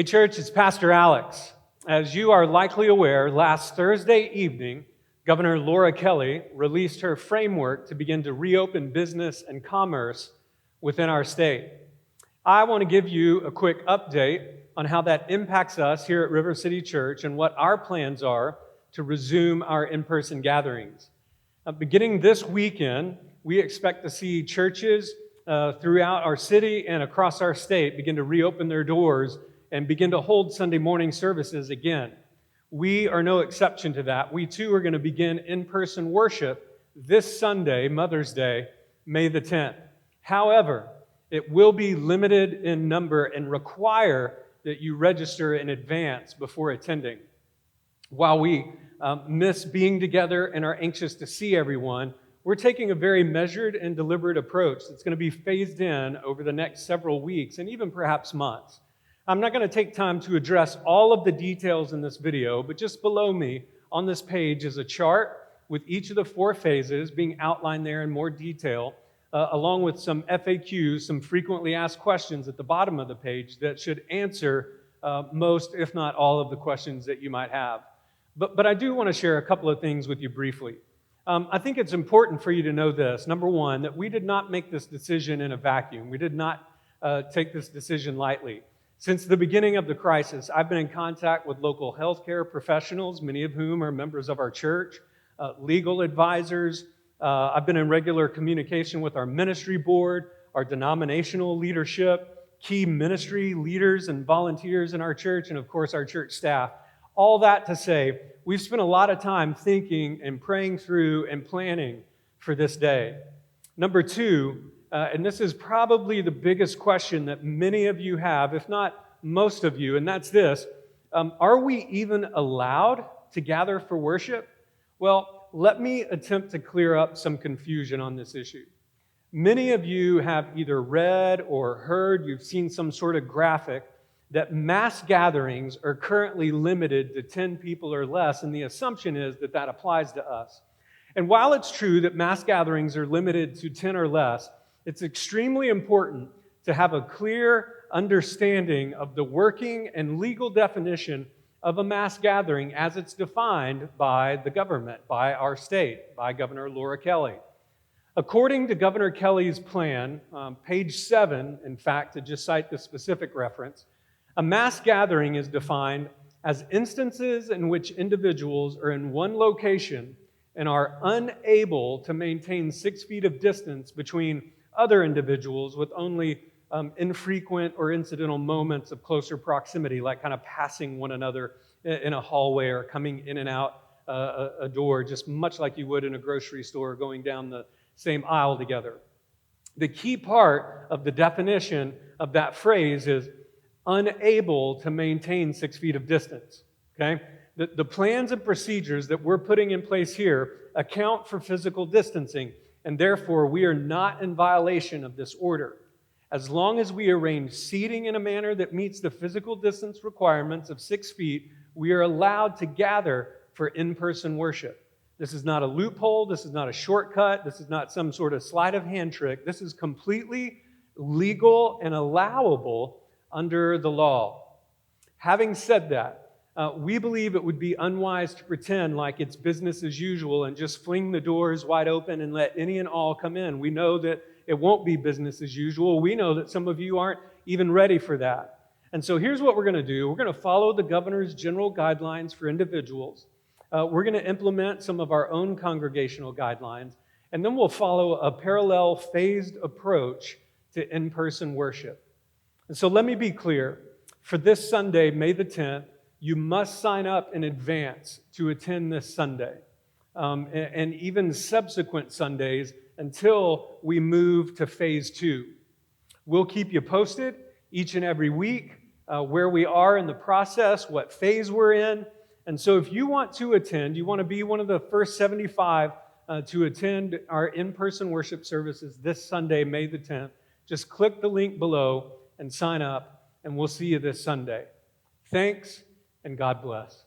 Hey church, it's Pastor Alex. As you are likely aware, last Thursday evening, Governor Laura Kelly released her framework to begin to reopen business and commerce within our state. I want to give you a quick update on how that impacts us here at River City Church and what our plans are to resume our in-person gatherings. Beginning this weekend, we expect to see churches throughout our city and across our state begin to reopen their doors and begin to hold Sunday morning services again. We are no exception to that. We too are going to begin in-person worship this Sunday, Mother's Day, May the 10th. However, it will be limited in number and require that you register in advance before attending. While we miss being together and are anxious to see everyone, we're taking a very measured and deliberate approach that's going to be phased in over the next several weeks and even perhaps months. I'm not going to take time to address all of the details in this video, but just below me on this page is a chart with each of the 4 phases being outlined there in more detail, along with some FAQs, some frequently asked questions at the bottom of the page that should answer most, if not all, of the questions that you might have. But I do want to share a couple of things with you briefly. I think it's important for you to know this. Number one, that we did not make this decision in a vacuum. We did not take this decision lightly. Since the beginning of the crisis, I've been in contact with local healthcare professionals, many of whom are members of our church, legal advisors. I've been in regular communication with our ministry board, our denominational leadership, key ministry leaders and volunteers in our church, and of course our church staff. All that to say, we've spent a lot of time thinking and praying through and planning for this day. Number two, and this is probably the biggest question that many of you have, if not most of you, and that's this: are we even allowed to gather for worship? Well, let me attempt to clear up some confusion on this issue. Many of you have either read or heard, you've seen some sort of graphic that mass gatherings are currently limited to 10 people or less, and the assumption is that that applies to us. And while it's true that mass gatherings are limited to 10 or less, it's extremely important to have a clear understanding of the working and legal definition of a mass gathering as it's defined by the government, by our state, by Governor Laura Kelly. According to Governor Kelly's plan, page 7, in fact, to just cite the specific reference, a mass gathering is defined as instances in which individuals are in one location and are unable to maintain 6 feet of distance between other individuals with only infrequent or incidental moments of closer proximity, like kind of passing one another in a hallway or coming in and out a door, just much like you would in a grocery store going down the same aisle together. The key part of the definition of that phrase is unable to maintain 6 feet of distance, okay? The plans and procedures that we're putting in place here account for physical distancing, and therefore we are not in violation of this order. As long as we arrange seating in a manner that meets the physical distance requirements of 6 feet, we are allowed to gather for in-person worship. This is not a loophole. This is not a shortcut. This is not some sort of sleight of hand trick. This is completely legal and allowable under the law. Having said that, we believe it would be unwise to pretend like it's business as usual and just fling the doors wide open and let any and all come in. We know that it won't be business as usual. We know that some of you aren't even ready for that. And so here's what we're going to do. We're going to follow the governor's general guidelines for individuals. We're going to implement some of our own congregational guidelines, and then we'll follow a parallel phased approach to in-person worship. And so let me be clear. For this Sunday, May the 10th, you must sign up in advance to attend this Sunday, and even subsequent Sundays until we move to phase 2. We'll keep you posted each and every week where we are in the process, what phase we're in. And so if you want to attend, you want to be one of the first 75 to attend our in-person worship services this Sunday, May the 10th, just click the link below and sign up, and we'll see you this Sunday. Thanks, and God bless.